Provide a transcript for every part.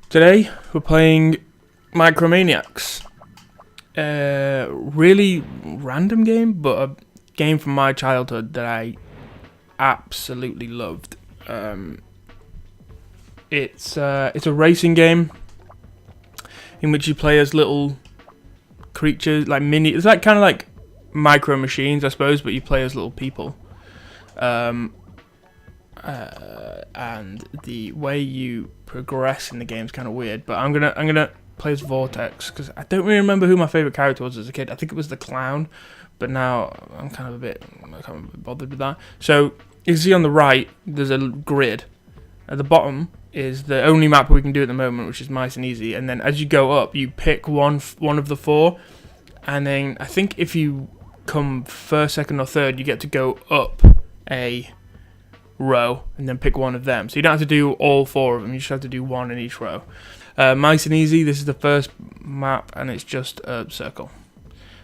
Today we're playing Maniacs. Really random game, but a game from my childhood that I absolutely loved. It's a racing game in which you play as little creatures, like mini. It's like kind of like micro machines, I suppose, but you play as little people. And the way you progress in the game is kind of weird, but I'm gonna play as Vortex because I don't really remember who my favorite character was as a kid. I think it was the clown, but now I'm kind of a bit bothered with that. So you can see on the right there's a grid. At the bottom is the only map we can do at the moment, which is nice and easy. And then as you go up, you pick one of the four, and then I think if you come first, second, or third, you get to go up a row and then pick one of them. So you don't have to do all four of them, you just have to do one in each row. Nice and easy. This is the first map and it's just a circle.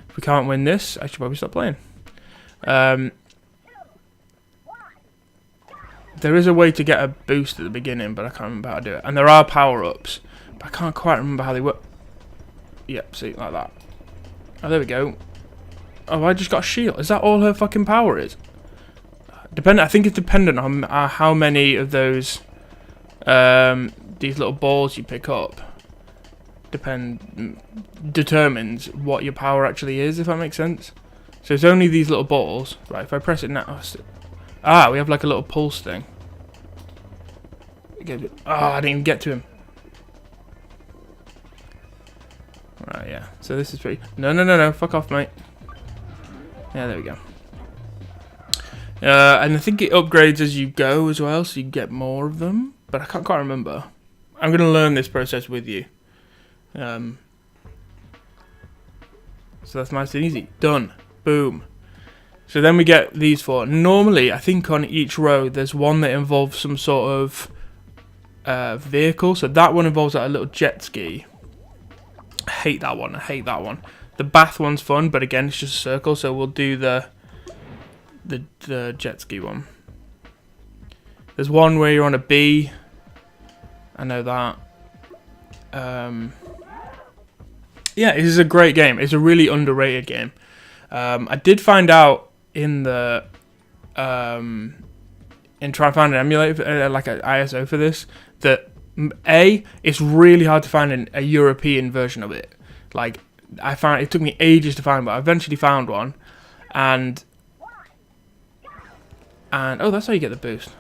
If we can't win this, I should probably stop playing. There is a way to get a boost at the beginning, but I can't remember how to do it. And there are power-ups, but I can't quite remember how they work. Yep, see, like that. Oh, there we go. Oh, I just got a shield. Is that all her fucking power is? I think it's dependent on how many of those these little balls you pick up determines what your power actually is, if that makes sense. So it's only these little balls. Right, if I press it now... we have like a little pulse thing. I didn't even get to him. Right, yeah. So this is pretty... No. Fuck off, mate. Yeah, there we go. And I think it upgrades as you go as well, so you get more of them. But I can't quite remember. I'm going to learn this process with you. So that's nice and easy. Done. Boom. So then we get these four. Normally, I think on each row, there's one that involves some sort of vehicle. So that one involves like a little jet ski. I hate that one. The bath one's fun, but again, it's just a circle. So we'll do the jet ski one. There's one where you're on a bee. I know that. Yeah, this is a great game. It's a really underrated game. I did find out in the in trying to find an emulator, like an ISO for this, that it's really hard to find a European version of it. Like it took me ages to find, but I eventually found one, and oh, that's how you get the boost.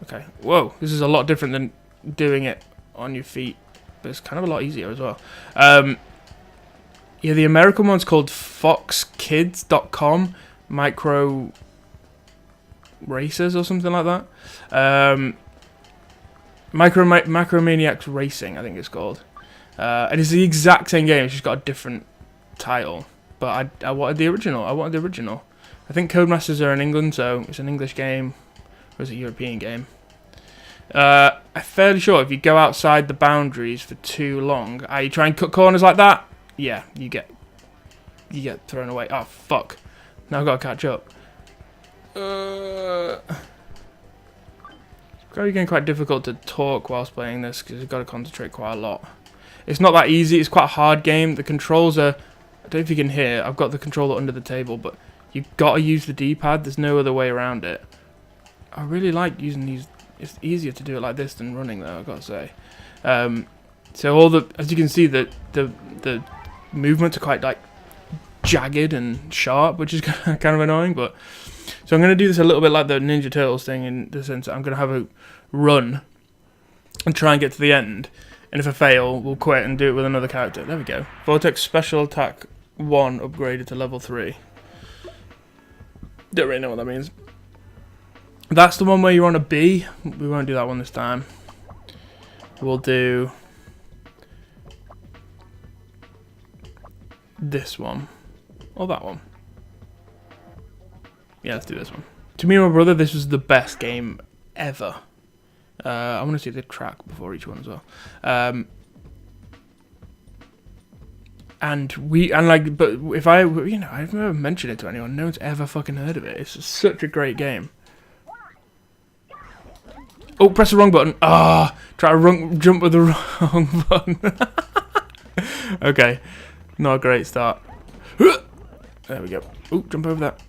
Okay, whoa, this is a lot different than doing it on your feet, but it's kind of a lot easier as well. Yeah, the American one's called foxkids.com, micro racers or something like that. Macro Maniacs Racing, I think it's called. And it's the exact same game, it's just got a different title. But I wanted the original. I think Codemasters are in England, so it's an English game. Or is it a European game? I'm fairly sure if you go outside the boundaries for too long, you try and cut corners like that, yeah, you get thrown away. Oh, fuck. Now I've got to catch up. It's probably getting quite difficult to talk whilst playing this, because you've got to concentrate quite a lot. It's not that easy. It's quite a hard game. The controls are... I don't know if you can hear. I've got the controller under the table, but you've got to use the D-pad. There's no other way around it. I really like using these. It's easier to do it like this than running, though, I've got to say. So as you can see, the movements are quite like jagged and sharp, which is kind of annoying. But so I'm going to do this a little bit like the Ninja Turtles thing, in the sense that I'm going to have a run and try and get to the end. And if I fail, we'll quit and do it with another character. There we go. Vortex Special Attack 1 upgraded to level 3. Don't really know what that means. That's the one where you're on a bee. We won't do that one this time. We'll do this one. Or that one. Yeah, let's do this one. To me and my brother, this was the best game ever. I want to see the track before each one as well. But if I've never mentioned it to anyone. No one's ever fucking heard of it. It's such a great game. Oh, press the wrong button. Ah, try to jump with the wrong button. Okay, not a great start. There we go. Oh, jump over that.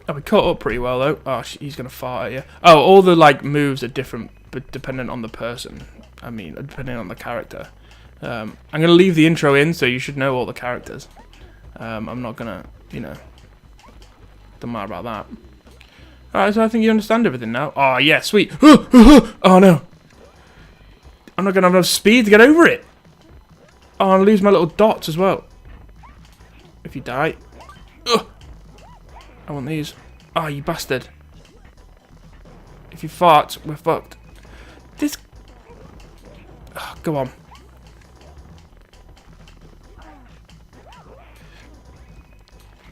Oh, we caught up pretty well though. Oh, he's gonna fart at you. Oh, all the like moves are different, but dependent on the person. I mean, depending on the character. I'm gonna leave the intro in, so you should know all the characters. I'm not gonna, you know, don't matter about that. Alright, so I think you understand everything now. Oh yeah, sweet. Oh no, I'm not gonna have enough speed to get over it. Oh, I'll lose my little dots as well. If you die. I want these. Oh, you bastard. If you fart, we're fucked. This... Oh, go on.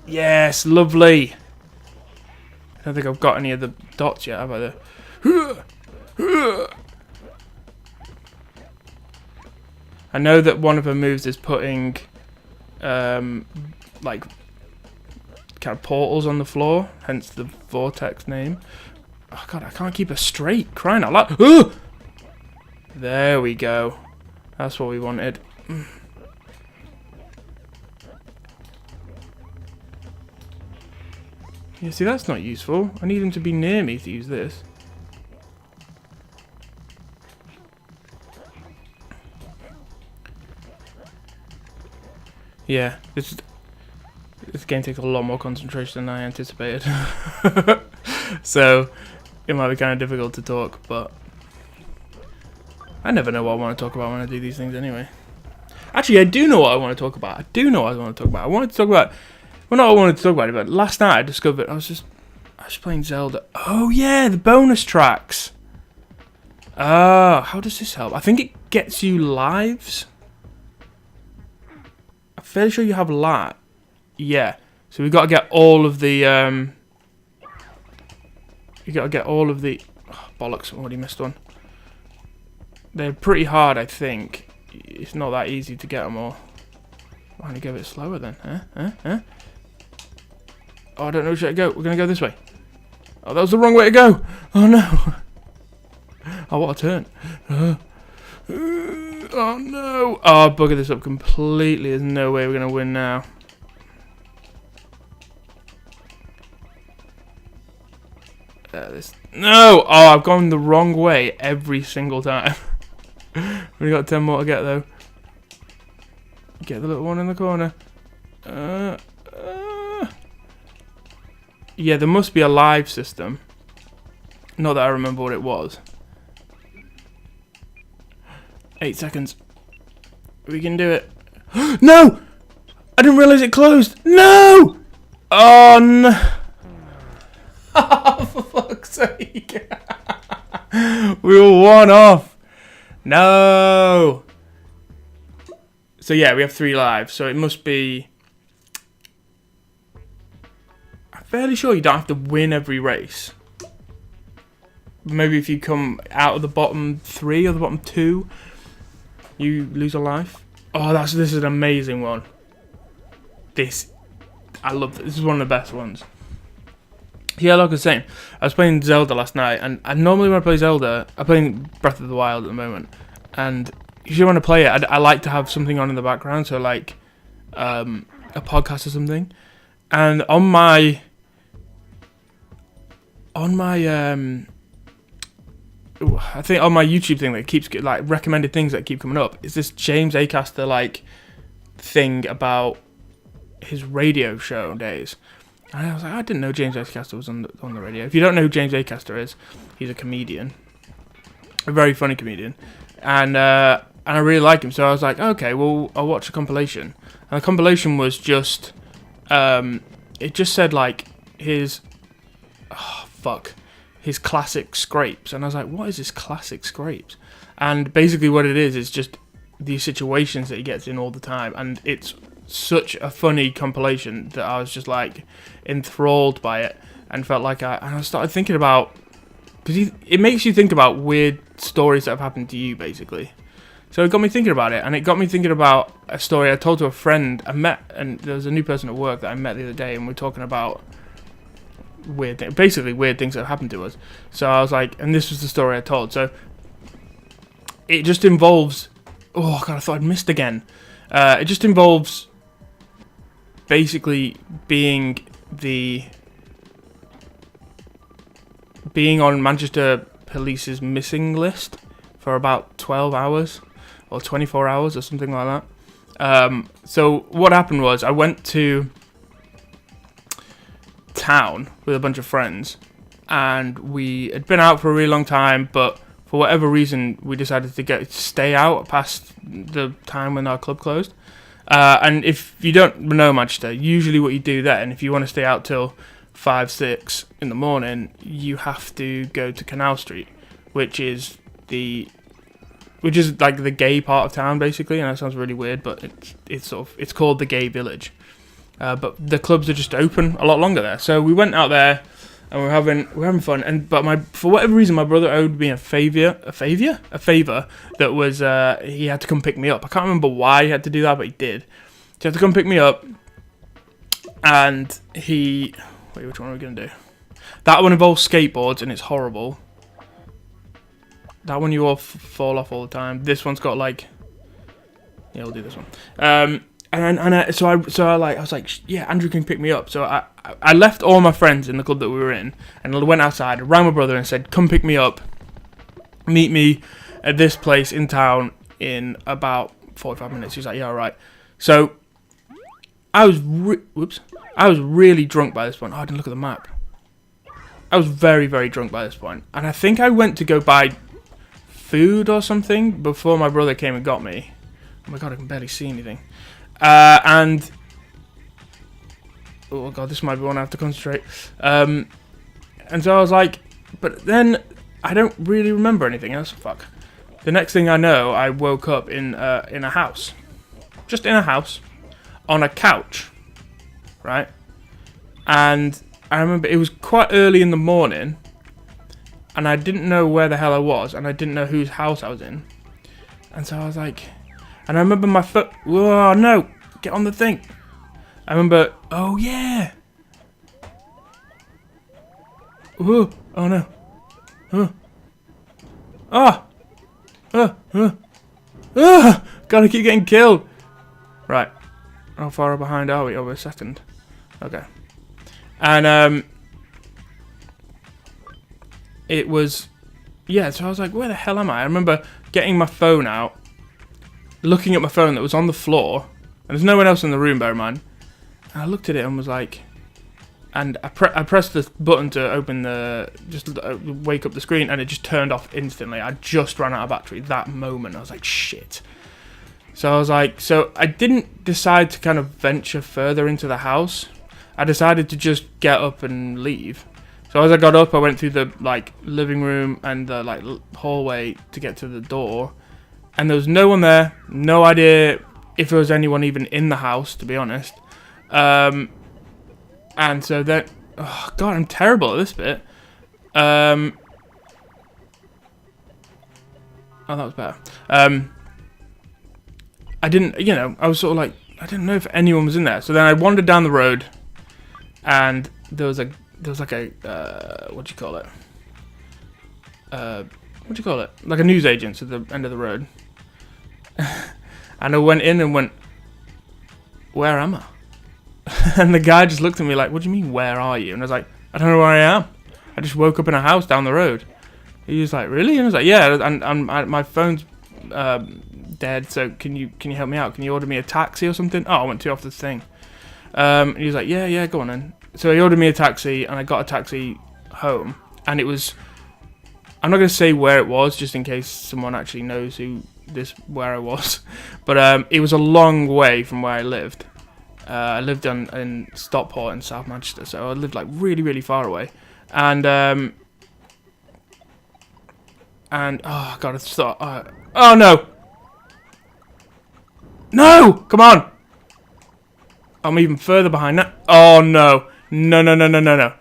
Yes, lovely. I don't think I've got any of the dots yet, have I? I know that one of her moves is putting, like, kind of portals on the floor, hence the Vortex name. Oh god, I can't keep her straight. Crying out loud. There we go. That's what we wanted. Yeah, see, that's not useful. I need him to be near me to use this. Yeah, this game takes a lot more concentration than I anticipated. So, it might be kind of difficult to talk, but I never know what I want to talk about when I do these things anyway. Actually, I do know what I want to talk about. I wanted to talk about... Well, not I wanted to talk about it, but last night I discovered I was playing Zelda. Oh yeah, the bonus tracks. How does this help? I think it gets you lives. I'm fairly sure you have lives. Yeah. So we've got to get all of the you got to get all of the bollocks, I already missed one. They're pretty hard, I think. It's not that easy to get them all. Why don't you go a bit slower then? Huh? Oh, I don't know which way to go. We're going to go this way. Oh, that was the wrong way to go. Oh, no. Oh, what a turn. Oh, no. Oh, I've buggered this up completely. There's no way we're going to win now. No. Oh, I've gone the wrong way every single time. We've got 10 more to get, though. Get the little one in the corner. Yeah, there must be a live system. Not that I remember what it was. 8 seconds. We can do it. No! I didn't realise it closed. No! Oh, no. Oh, for fuck's sake. We were one off. No. So, yeah, we have 3 lives. So, it must be... fairly sure you don't have to win every race. Maybe if you come out of the bottom 3 or the bottom 2, you lose a life. Oh, this is an amazing one. I love this. This is one of the best ones. Yeah, like I was saying, I was playing Zelda last night, and normally when I play Zelda, I'm playing Breath of the Wild at the moment, and usually when I play it, I like to have something on in the background, so like a podcast or something. And on my I think on my YouTube thing that keeps like recommended things that keep coming up is this James Acaster like thing about his radio show days. And I was like, I didn't know James Acaster was on the radio. If you don't know who James Acaster is, he's a comedian, a very funny comedian, and I really like him. So I was like, okay, well, I'll watch a compilation. And the compilation was just, it just said like his classic scrapes, and I was like, what is this classic scrapes? And basically what it is just these situations that he gets in all the time, and it's such a funny compilation that I was just like enthralled by it, and felt like I started thinking about, because it makes you think about weird stories that have happened to you, basically. So it got me thinking about it, and it got me thinking about a story I told to a friend I met, and there was a new person at work that I met the other day, and we're talking about weird things, basically weird things that happened to us. So I was like, and this was the story I told. So it just involves, oh god, I thought I'd missed again. It just involves basically being on Manchester Police's missing list for about 12 hours or 24 hours or something like that. So what happened was I went to town with a bunch of friends, and we had been out for a really long time, but for whatever reason we decided to stay out past the time when our club closed. And if you don't know Manchester, usually what you do then, if you want to stay out till 5, 6 in the morning, you have to go to Canal Street, which is like the gay part of town, basically. And that sounds really weird, but it's called the Gay Village. But the clubs are just open a lot longer there. So we went out there and we're having fun. But for whatever reason, my brother owed me a favor that was he had to come pick me up. I can't remember why he had to do that, but he did. He had to come pick me up, and wait, which one are we gonna do? That one involves skateboards and it's horrible. That one you all fall off all the time. This one's got like, yeah, we'll do this one. So I was like, yeah, Andrew can pick me up. So I left all my friends in the club that we were in, and I went outside, rang my brother and said, come pick me up, meet me at this place in town in about 45 minutes. He was like, yeah, all right. So I was really drunk by this point. Oh, I didn't look at the map. I was very, very drunk by this point, and I think I went to go buy food or something before my brother came and got me. Oh my god, I can barely see anything. And oh god, this might be one I have to concentrate. And so I was like, but then I don't really remember anything else. Fuck. The next thing I know, I woke up in a house, just in a house, on a couch, right? And I remember it was quite early in the morning, and I didn't know where the hell I was, and I didn't know whose house I was in. And so I was like, and I remember my foot. Whoa, no, get on the thing. I remember. Oh yeah. Whoa, oh no. God, I keep getting killed. Right. How far behind are we? Oh, we're a second. Okay. And it was, yeah. So I was like, where the hell am I? I remember getting my phone out, looking at my phone that was on the floor, and there's no one else in the room, bear in mind. And I looked at it and was like, and I pressed the button to open wake up the screen, and it just turned off instantly. I just ran out of battery that moment. I was like, shit. So I was like, so I didn't decide to kind of venture further into the house. I decided to just get up and leave. So as I got up, I went through the living room and the hallway to get to the door, and there was no one there. No idea if there was anyone even in the house, to be honest. And so then, oh god, I'm terrible at this bit. Oh, that was better. I didn't, I was sort of like, I didn't know if anyone was in there. So then I wandered down the road, and there was like a, what do you call it? Like a newsagent at the end of the road. And I went in and went, where am I? And the guy just looked at me like, what do you mean, where are you? And I was like, I don't know where I am. I just woke up in a house down the road. He was like, really? And I was like, yeah, and my phone's dead, so can you help me out? Can you order me a taxi or something? Oh, I went too off the thing. And he was like, yeah, go on then. So he ordered me a taxi, and I got a taxi home. And it was, I'm not going to say where it was, just in case someone actually knows where I was. But it was a long way from where I lived. I lived in Stockport in South Manchester, so I lived like really, really far away. And oh god, I thought, oh no, come on! I'm even further behind that. Oh no, no.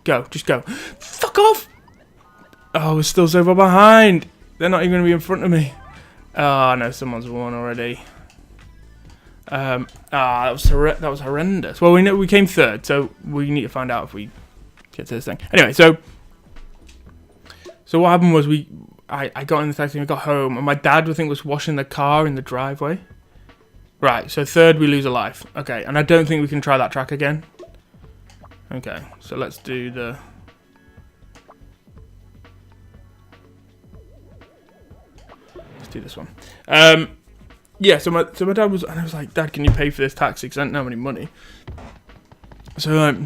Just go. Fuck off! Oh, we're still so far behind. They're not even going to be in front of me. Oh no, someone's won already. That was horrendous. Well, we came third, so we need to find out if we get to this thing. Anyway, so what happened was I got in the taxi and I got home, and my dad, I think, was washing the car in the driveway. Right, so third we lose a life. Okay, and I don't think we can try that track again. Okay, so let's do the... Let's do this one. Yeah, so my dad was... And I was like, Dad, can you pay for this taxi? Because I didn't have any money. So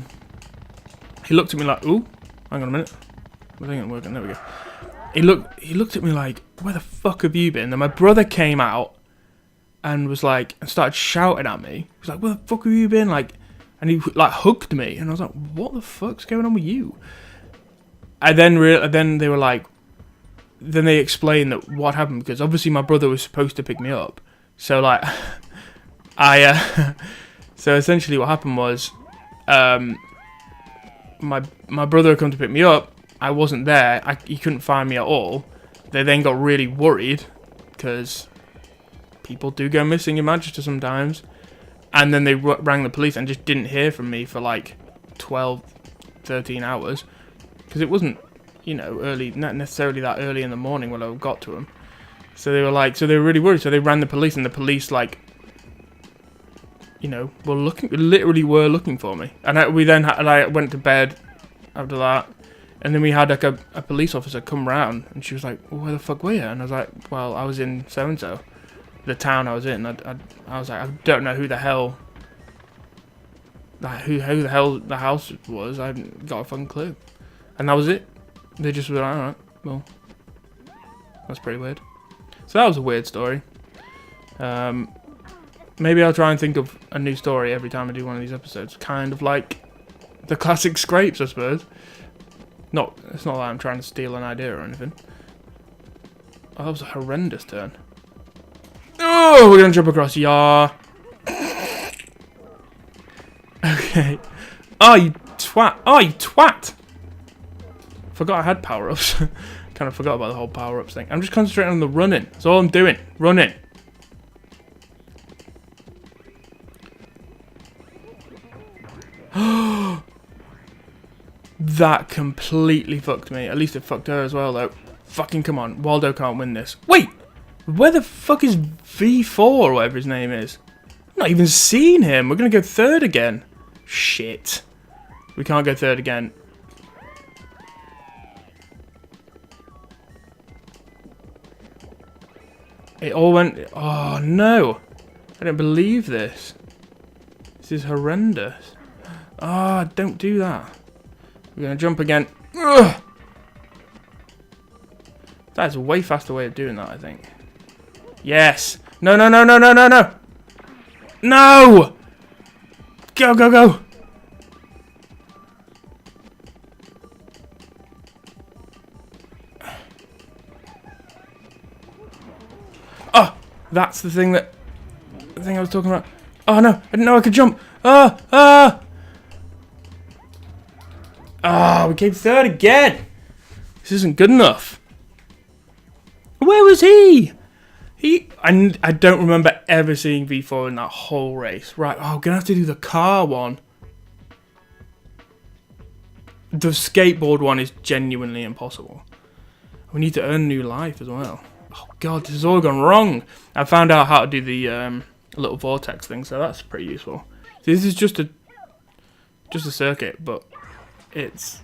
he looked at me like, ooh, hang on a minute. I think it's working, there we go. He looked at me like, where the fuck have you been? Then my brother came out and was like, and started shouting at me. He was like, where the fuck have you been? Like, and he like hugged me, and I was like, what the fuck's going on with you? And then they were like, then they explained that what happened, because obviously my brother was supposed to pick me up. So like, so essentially what happened was, my brother had come to pick me up. I wasn't there. He couldn't find me at all. They then got really worried, because people do go missing in Manchester sometimes. And then they rang the police and just didn't hear from me for like 12, 13 hours. Because it wasn't, you know, early, not necessarily that early in the morning when I got to them. So they were really worried. So they rang the police, and the police, like, you know, literally were looking for me. And I went to bed after that. And then we had like a police officer come round, and she was like, well, where the fuck were you? And I was like, well, I was in so-and-so, the town I was in. I was like, I don't know who the hell the house was. I haven't got a fucking clue. And that was it. They just were like, alright, well, that's pretty weird. So that was a weird story. Maybe I'll try and think of a new story every time I do one of these episodes. Kind of like the classic scrapes, I suppose. It's not like I'm trying to steal an idea or anything. Oh, that was a horrendous turn. Oh, we're gonna jump across. Yeah. Okay. Oh, you twat. Oh, you twat. Forgot I had power-ups. Kind of forgot about the whole power-ups thing. I'm just concentrating on the running. That's all I'm doing. Running. That completely fucked me. At least it fucked her as well, though. Fucking come on. Waldo can't win this. Wait! Where the fuck is V4 or whatever his name is? I've not even seen him. We're going to go third again. Shit. We can't go third again. It all went... Oh, no. I don't believe this. This is horrendous. Ah, oh, don't do that. We're going to jump again. Ugh! That's a way faster way of doing that, I think. Yes. No, no, no, no, no, no, no. No! Go, go, go. Oh, that's the thing I was talking about. Oh, no. I didn't know I could jump. Ah, ah. Ah, we came third again. This isn't good enough. Where was he? I don't remember ever seeing V4 in that whole race. Right, oh, I'm going to have to do the car one. The skateboard one is genuinely impossible. We need to earn new life as well. Oh, God, this has all gone wrong. I found out how to do the little Vortex thing, so that's pretty useful. This is just a circuit, but it's...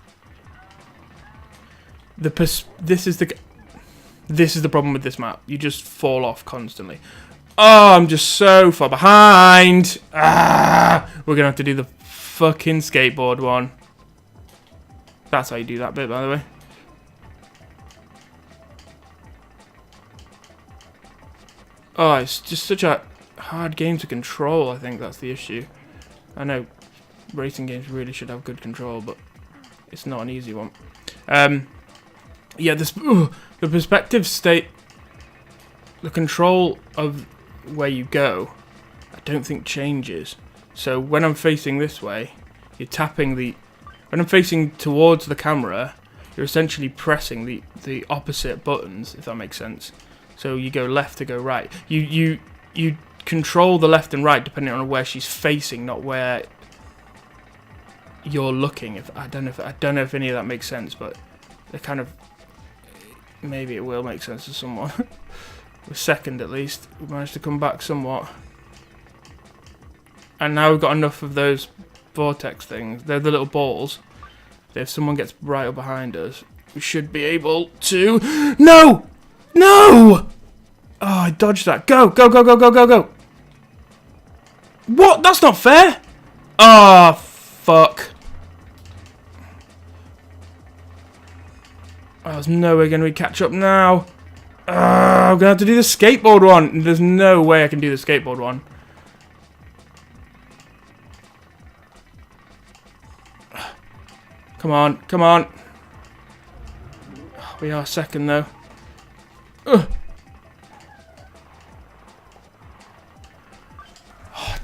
This is the problem with this map. You just fall off constantly. Oh, I'm just so far behind. Ah, we're going to have to do the fucking skateboard one. That's how you do that bit, by the way. Oh, it's just such a hard game to control. I think that's the issue. I know racing games really should have good control, but it's not an easy one. Yeah, the perspective state, the control of where you go, I don't think changes. So when I'm facing this way, you're tapping when I'm facing towards the camera, you're essentially pressing the opposite buttons, if that makes sense. So you go left to go right. You control the left and right depending on where she's facing, not where you're looking. If I don't know if any of that makes sense, but they kind of, maybe it will make sense to someone. We're second at least. We managed to come back somewhat, and now we've got enough of those vortex things. They're the little balls. If someone gets right up behind us, we should be able to. No! No! Oh, I dodged that. Go, go, go, go, go, go, go. What? That's not fair. Oh, fuck. Oh, there's no way going to catch up now. I'm going to have to do the skateboard one. There's no way I can do the skateboard one. Come on, come on. We are second though.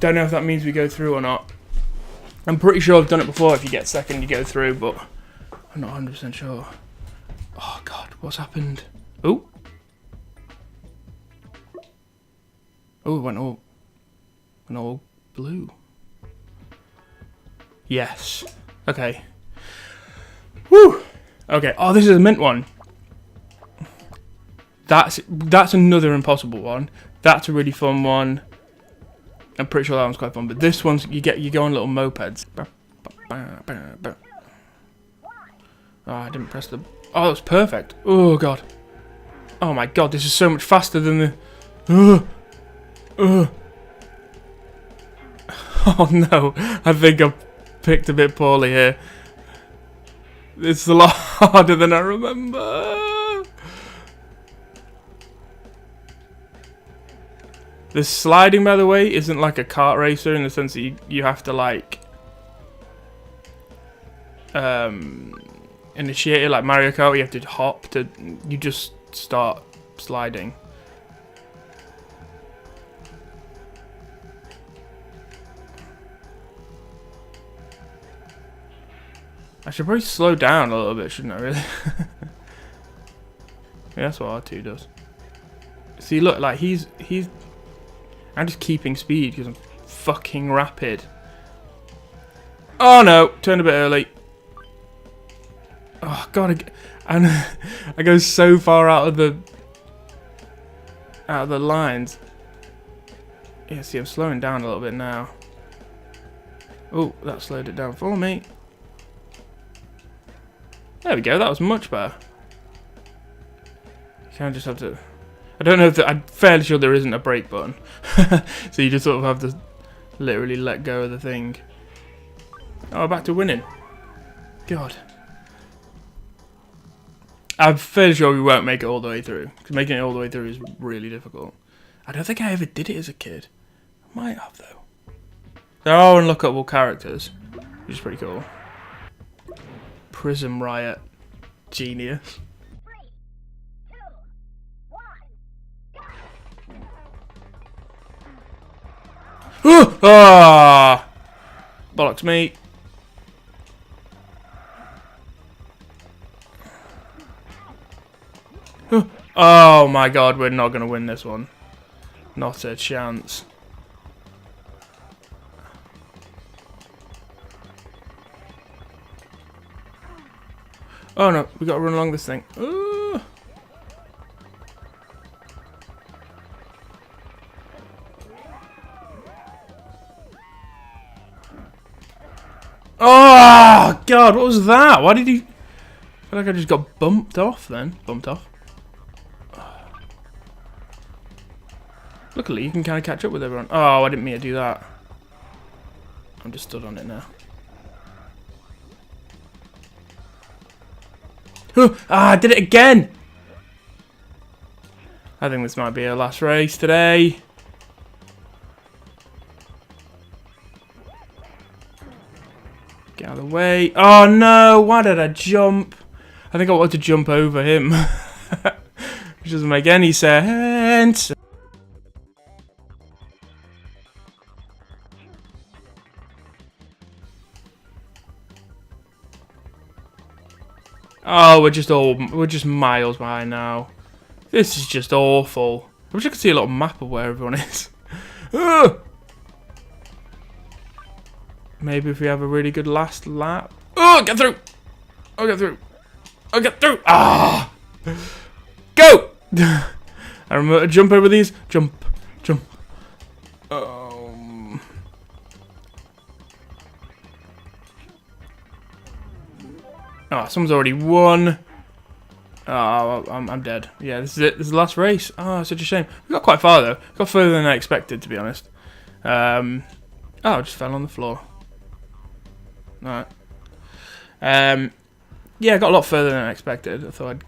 Don't know if that means we go through or not. I'm pretty sure I've done it before. If you get second, you go through, but I'm not 100% sure. Oh god, what's happened? Oh, oh, it went all blue. Yes. Okay. Woo. Okay. Oh, this is a mint one. That's another impossible one. That's a really fun one. I'm pretty sure that one's quite fun, but this one's you go on little mopeds. Oh, I didn't press the. Oh, that was perfect. Oh god. Oh my god, this is so much faster than the. Oh no, I think I picked a bit poorly here. It's a lot harder than I remember. This sliding, by the way, isn't like a kart racer in the sense that you have to like initiate it like Mario Kart. You have to hop to. You just start sliding. I should probably slow down a little bit, shouldn't I, really? Yeah, that's what R2 does. See, look, like, he's... I'm just keeping speed because I'm fucking rapid. Oh, no. Turned a bit early. Oh, God. I go so far out of the lines. Yeah, see, I'm slowing down a little bit now. Oh, that slowed it down for me. There we go, that was much better. You kind of just have to... I don't know if... I'm fairly sure there isn't a brake button. So you just sort of have to literally let go of the thing. Oh, back to winning. God. I'm fairly sure we won't make it all the way through. Because making it all the way through is really difficult. I don't think I ever did it as a kid. I might have, though. They're all unlockable characters, which is pretty cool. Prism Riot. Genius. 3, 2, 1, go! Ah! Bollocks me. Oh my god, we're not going to win this one. Not a chance. Oh no, we got to run along this thing. Ooh. Oh god, what was that? Why did he... I feel like I just got bumped off then. Bumped off. Luckily, you can kind of catch up with everyone. Oh, I didn't mean to do that. I'm just stood on it now. Ah, I did it again! I think this might be our last race today. Get out of the way. Oh no, why did I jump? I think I wanted to jump over him. Which doesn't make any sense. Oh, we're just miles behind now. This is just awful. I wish I could see a little map of where everyone is. Maybe if we have a really good last lap. Oh, get through! Oh, get through! Oh, get through! Ah! Go! I remember to jump over these. Jump, jump. Oh, someone's already won. Oh, I'm dead. Yeah, this is it. This is the last race. Oh, such a shame. We got quite far though. Got further than I expected, to be honest. Oh, I just fell on the floor. Alright. Yeah, I got a lot further than I expected. I thought I'd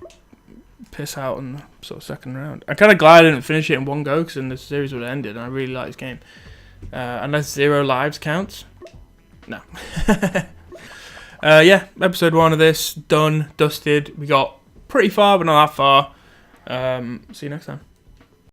piss out on the sort of second round. I'm kind of glad I didn't finish it in one go, because then the series would have ended, and I really like this game. Unless 0 lives counts. No. Yeah, episode 1 of this, done, dusted. We got pretty far, but not that far. See you next time.